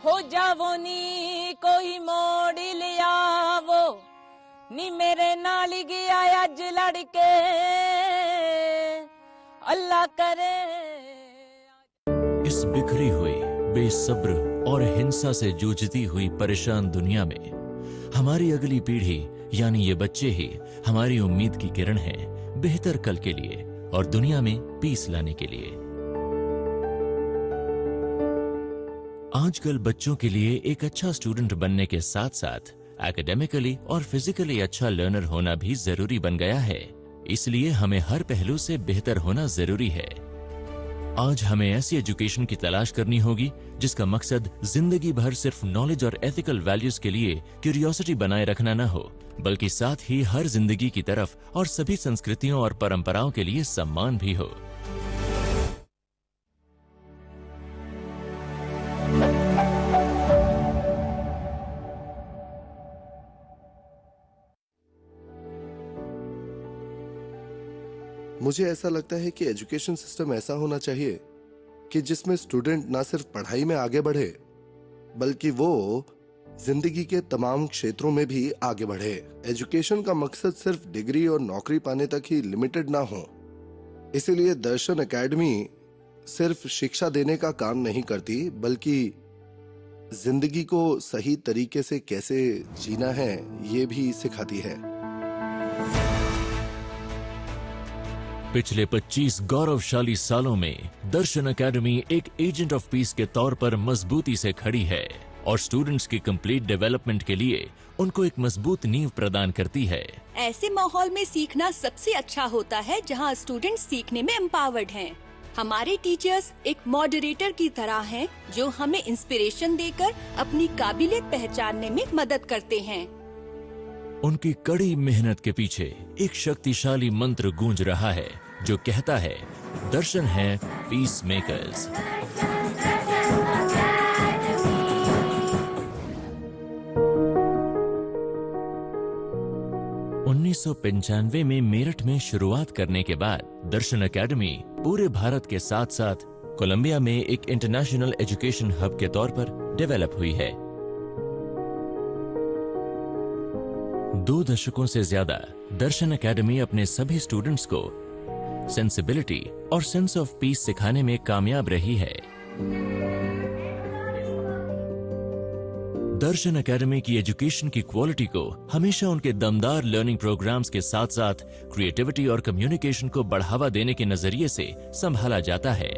हो जावो नी कोई मोड़ लियावो नी मेरे नाल गया अज लड़के अल्लाह करे। इस बिखरी हुई, बेसब्र और हिंसा से जूझती हुई परेशान दुनिया में हमारी अगली पीढ़ी यानी ये बच्चे ही हमारी उम्मीद की किरण है बेहतर कल के लिए और दुनिया में पीस लाने के लिए। आजकल बच्चों के लिए एक अच्छा स्टूडेंट बनने के साथ साथ एकेडमिकली और फिजिकली अच्छा लर्नर होना भी जरूरी बन गया है। इसलिए हमें हर पहलू से बेहतर होना जरूरी है। आज हमें ऐसी एजुकेशन की तलाश करनी होगी जिसका मकसद जिंदगी भर सिर्फ नॉलेज और एथिकल वैल्यूज के लिए क्यूरियोसिटी बनाए रखना न हो, बल्कि साथ ही हर जिंदगी की तरफ और सभी संस्कृतियों और परंपराओं के लिए सम्मान भी हो। मुझे ऐसा लगता है कि एजुकेशन सिस्टम ऐसा होना चाहिए कि जिसमें स्टूडेंट ना सिर्फ पढ़ाई में आगे बढ़े बल्कि वो जिंदगी के तमाम क्षेत्रों में भी आगे बढ़े। एजुकेशन का मकसद सिर्फ डिग्री और नौकरी पाने तक ही लिमिटेड ना हो। इसीलिए दर्शन एकेडमी सिर्फ शिक्षा देने का काम नहीं करती बल्कि जिंदगी को सही तरीके से कैसे जीना है ये भी सिखाती है। पिछले 25 गौरवशाली सालों में दर्शन एकेडमी एक एजेंट ऑफ पीस के तौर पर मजबूती से खड़ी है और स्टूडेंट्स की कंप्लीट डेवलपमेंट के लिए उनको एक मजबूत नींव प्रदान करती है। ऐसे माहौल में सीखना सबसे अच्छा होता है जहां स्टूडेंट्स सीखने में एम्पावर्ड हैं। हमारे टीचर्स एक मॉडरेटर की तरह हैं जो हमें इंस्पिरेशन देकर अपनी काबिलियत पहचानने में मदद करते हैं। उनकी कड़ी मेहनत के पीछे एक शक्तिशाली मंत्र गूंज रहा है जो कहता है दर्शन है पीस मेकर्स। 1995 में मेरठ में शुरुआत करने के बाद दर्शन एकेडमी पूरे भारत के साथ साथ कोलंबिया में एक इंटरनेशनल एजुकेशन हब के तौर पर डेवलप हुई है। 2 दशकों से ज्यादा दर्शन एकेडमी अपने सभी स्टूडेंट्स को सेंसिबिलिटी और सेंस ऑफ पीस सिखाने में कामयाब रही है। दर्शन एकेडमी की एजुकेशन की क्वालिटी को हमेशा उनके दमदार लर्निंग प्रोग्राम्स के साथ साथ क्रिएटिविटी और कम्युनिकेशन को बढ़ावा देने के नजरिए से संभाला जाता है।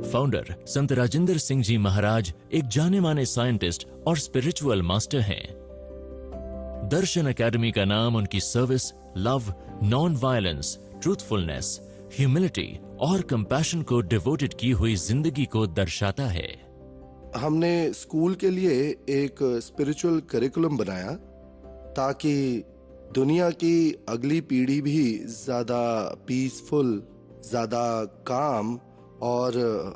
फाउंडर संत राजेंद्र सिंह जी महाराज एक जाने माने साइंटिस्ट और स्पिरिचुअल मास्टर हैं। दर्शन एकेडमी का नाम उनकी service, love, non violence, truthfulness, humility और कंपैशन को डिवोटेड की हुई जिंदगी को दर्शाता है। हमने स्कूल के लिए एक स्पिरिचुअल करिकुलम बनाया ताकि दुनिया की अगली पीढ़ी भी ज्यादा पीसफुल, ज्यादा काम और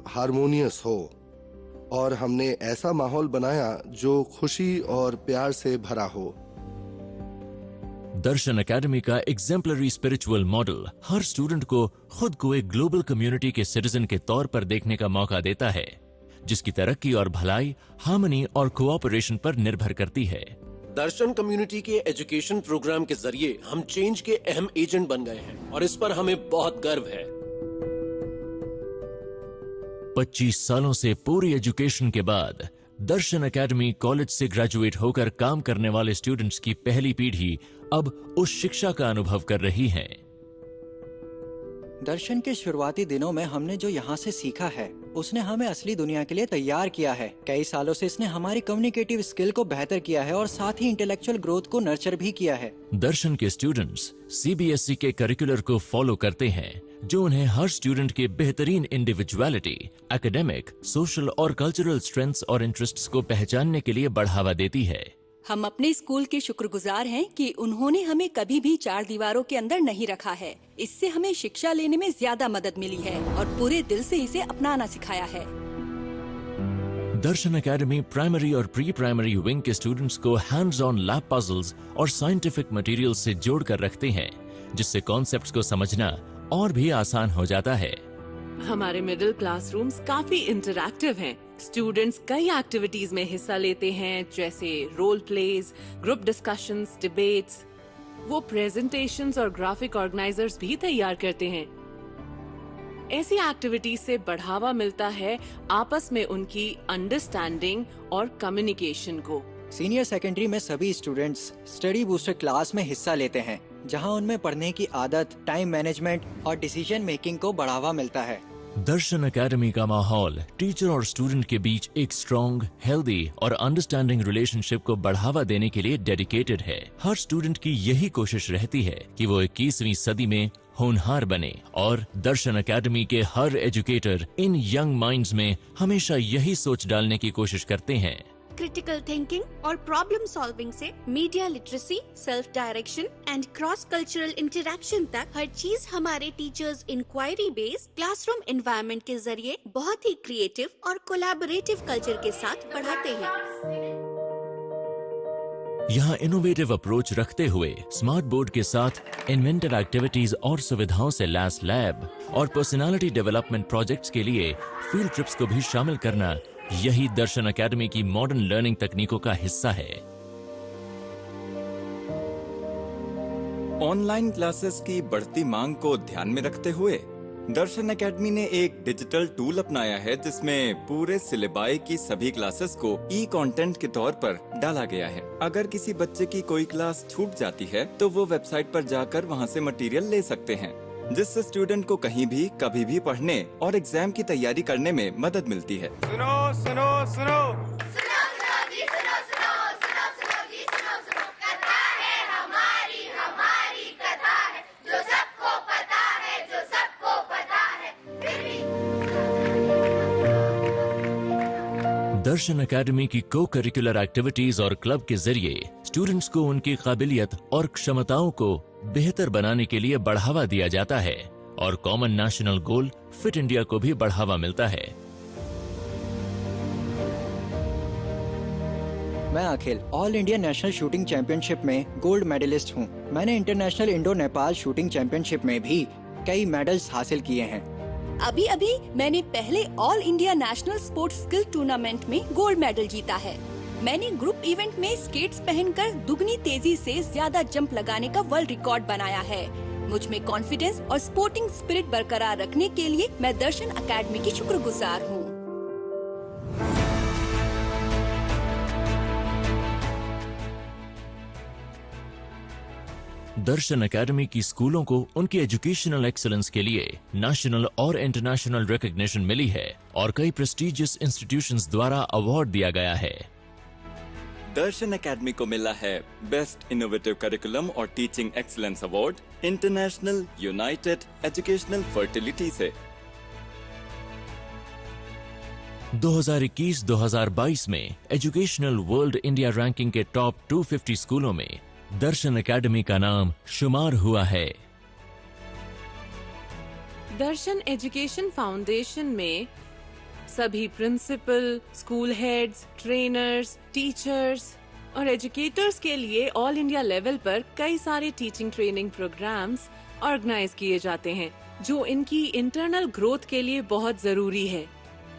हारमोनियस हो, और हमने ऐसा माहौल बनाया जो खुशी और प्यार से भरा हो। दर्शन एकेडमी का एग्जेम्पलरी स्पिरिचुअल मॉडल हर स्टूडेंट को खुद को एक ग्लोबल कम्युनिटी के सिटीजन के तौर पर देखने का मौका देता है, जिसकी तरक्की और भलाई हार्मनी और कोऑपरेशन पर निर्भर करती है। दर्शन कम्युनिटी के एजुकेशन प्रोग्राम के जरिए हम चेंज के अहम एजेंट बन गए हैं और इस पर हमें बहुत गर्व है। 25 सालों से पूरी एजुकेशन के बाद दर्शन एकेडमी कॉलेज से ग्रेजुएट होकर काम करने वाले स्टूडेंट्स की पहली पीढ़ी अब उस शिक्षा का अनुभव कर रही है। दर्शन के शुरुआती दिनों में हमने जो यहाँ से सीखा है उसने हमें असली दुनिया के लिए तैयार किया है। कई सालों से इसने हमारी कम्युनिकेटिव स्किल को बेहतर किया है और साथ ही इंटेलेक्चुअल ग्रोथ को नर्चर भी किया है। दर्शन के स्टूडेंट्स सीबीएसई के करिकुलर को फॉलो करते हैं जो उन्हें हर स्टूडेंट के बेहतरीन इंडिविजुअलिटी, एकेडमिक, सोशल और कल्चरल स्ट्रेंथ्स और इंटरेस्ट्स को पहचानने के लिए बढ़ावा देती है। हम अपने स्कूल के शुक्रगुजार हैं कि उन्होंने हमें कभी भी 4 दीवारों के अंदर नहीं रखा है। इससे हमें शिक्षा लेने में ज्यादा मदद मिली है और पूरे दिल से इसे अपनाना सिखाया है। दर्शन एकेडमी प्राइमरी और प्री प्राइमरी विंग के स्टूडेंट्स को हैंड्स ऑन लैब पजल्स और साइंटिफिक मटेरियल से जोड़कर रखते हैं, जिससे कॉन्सेप्ट्स को समझना और भी आसान हो जाता है। हमारे मिडिल क्लासरूम्स काफी इंटरैक्टिव हैं। स्टूडेंट्स कई एक्टिविटीज में हिस्सा लेते हैं, जैसे role plays, group discussions, debates. वो प्रेजेंटेशंस और ग्राफिक ऑर्गेनाइजर्स भी तैयार करते हैं। ऐसी एक्टिविटीज से बढ़ावा मिलता है आपस में उनकी अंडरस्टैंडिंग और कम्युनिकेशन को। सीनियर सेकेंडरी में सभी स्टूडेंट्स स्टडी बूस्टर क्लास में हिस्सा लेते हैं, जहां उनमें पढ़ने की आदत, टाइम मैनेजमेंट और डिसीजन मेकिंग को बढ़ावा मिलता है। दर्शन एकेडमी का माहौल टीचर और स्टूडेंट के बीच एक स्ट्रॉन्ग, हेल्दी और अंडरस्टैंडिंग रिलेशनशिप को बढ़ावा देने के लिए डेडिकेटेड है। हर स्टूडेंट की यही कोशिश रहती है कि वो 21वीं सदी में होनहार बने, और दर्शन एकेडमी के हर एजुकेटर इन यंग माइंड्स में हमेशा यही सोच डालने की कोशिश करते हैं। क्रिटिकल थिंकिंग और प्रॉब्लम सॉल्विंग से media literacy, self direction and cross cultural interaction तक हर चीज हमारे teachers inquiry based classroom environment के जरिए बहुत ही क्रिएटिव और कोलैबोरेटिव कल्चर के साथ बढ़ाते हैं। यहाँ इनोवेटिव अप्रोच रखते हुए स्मार्ट बोर्ड के साथ इन्वेंटिव एक्टिविटीज और सुविधाओं से लैस लैब और पर्सनालिटी डेवलपमेंट प्रोजेक्ट्स के लिए फील्ड ट्रिप्स को भी शामिल करना, यही दर्शन एकेडमी की मॉडर्न लर्निंग तकनीकों का हिस्सा है। ऑनलाइन क्लासेस की बढ़ती मांग को ध्यान में रखते हुए दर्शन एकेडमी ने एक डिजिटल टूल अपनाया है, जिसमें पूरे सिलेबाई की सभी क्लासेस को ई कंटेंट के तौर पर डाला गया है। अगर किसी बच्चे की कोई क्लास छूट जाती है तो वो वेबसाइट पर जाकर वहां से मटेरियल ले सकते हैं, जिससे स्टूडेंट को कहीं भी कभी भी पढ़ने और एग्जाम की तैयारी करने में मदद मिलती है। सुनो सुनो सुनो दर्शन एकेडमी की को करिकुलर एक्टिविटीज और क्लब के जरिए स्टूडेंट्स को उनकी काबिलियत और क्षमताओं को बेहतर बनाने के लिए बढ़ावा दिया जाता है, और common national goal fit India को भी बढ़ावा मिलता है। मैं अखिल all India national shooting championship में गोल्ड मेडलिस्ट हूँ। मैंने international Indo Nepal shooting championship में भी कई मेडल्स हासिल किए हैं। अभी अभी मैंने पहले all India national sports skill tournament में गोल्ड मेडल जीता है। मैंने ग्रुप इवेंट में स्केट्स पहनकर दुगनी तेजी से ज्यादा जंप लगाने का वर्ल्ड रिकॉर्ड बनाया है। मुझ में कॉन्फिडेंस और स्पोर्टिंग स्पिरिट बरकरार रखने के लिए मैं दर्शन एकेडमी की शुक्रगुजार हूँ। दर्शन एकेडमी की स्कूलों को उनकी एजुकेशनल एक्सेलेंस के लिए नेशनल और इंटरनेशनल रिकॉग्निशन मिली है, और कई प्रेस्टिजियस इंस्टीट्यूशंस द्वारा अवार्ड दिया गया है। दर्शन एकेडमी को मिला है बेस्ट इनोवेटिव करिकुलम और teaching excellence award international United educational fertility से। 2021-2022 में एजुकेशनल वर्ल्ड इंडिया रैंकिंग के टॉप 250 स्कूलों में दर्शन एकेडमी का नाम शुमार हुआ है। दर्शन एजुकेशन फाउंडेशन में सभी principal, school heads, trainers, teachers और एजुकेटर्स के लिए ऑल इंडिया लेवल पर कई सारे टीचिंग ट्रेनिंग प्रोग्राम्स ऑर्गेनाइज किए जाते हैं, जो इनकी इंटरनल ग्रोथ के लिए बहुत जरूरी है।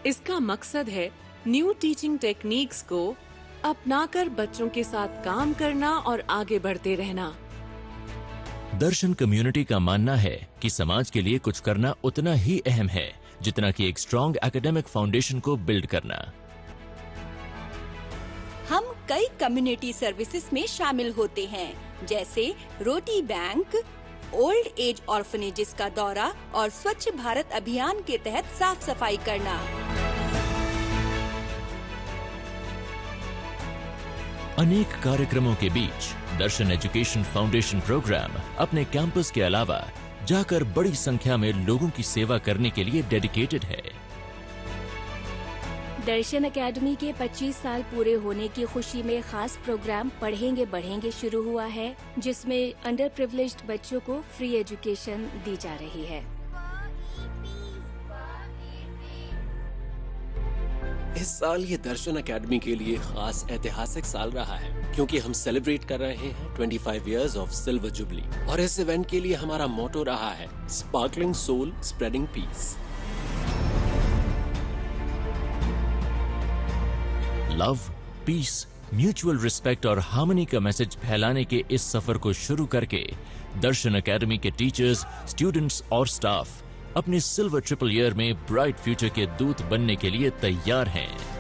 इसका मकसद है न्यू टीचिंग टेक्निक्स को अपनाकर बच्चों के साथ काम करना और आगे बढ़ते रहना। दर्शन कम्युनिटी का मानना है कि समाज के लिए कुछ करना उतना ही अहम है जितना कि एक स्ट्रॉन्ग एकेडमिक फाउंडेशन को बिल्ड करना। हम कई कम्युनिटी सर्विसेज में शामिल होते हैं, जैसे रोटी बैंक, ओल्ड एज ऑर्फनेजेस का दौरा और स्वच्छ भारत अभियान के तहत साफ सफाई करना। अनेक कार्यक्रमों के बीच दर्शन एजुकेशन फाउंडेशन प्रोग्राम अपने कैंपस के अलावा जाकर बड़ी संख्या में लोगों की सेवा करने के लिए डेडिकेटेड है। दर्शन एकेडमी के 25 साल पूरे होने की खुशी में खास प्रोग्राम पढ़ेंगे बढ़ेंगे शुरू हुआ है, जिसमें अंडर प्रिविलेज्ड बच्चों को फ्री एजुकेशन दी जा रही है। इस साल ये दर्शन एकेडमी के लिए खास ऐतिहासिक साल रहा है, क्योंकि हम सेलिब्रेट कर रहे हैं 25 इयर्स ऑफ सिल्वर जुबली, और इस इवेंट के लिए हमारा मोटो रहा है sparkling soul spreading peace. Love, peace, mutual respect और हार्मनी का मैसेज फैलाने के इस सफर को शुरू करके दर्शन एकेडमी के टीचर्स, स्टूडेंट्स और स्टाफ अपने सिल्वर ट्रिपल ईयर में ब्राइट फ्यूचर के दूत बनने के लिए तैयार हैं।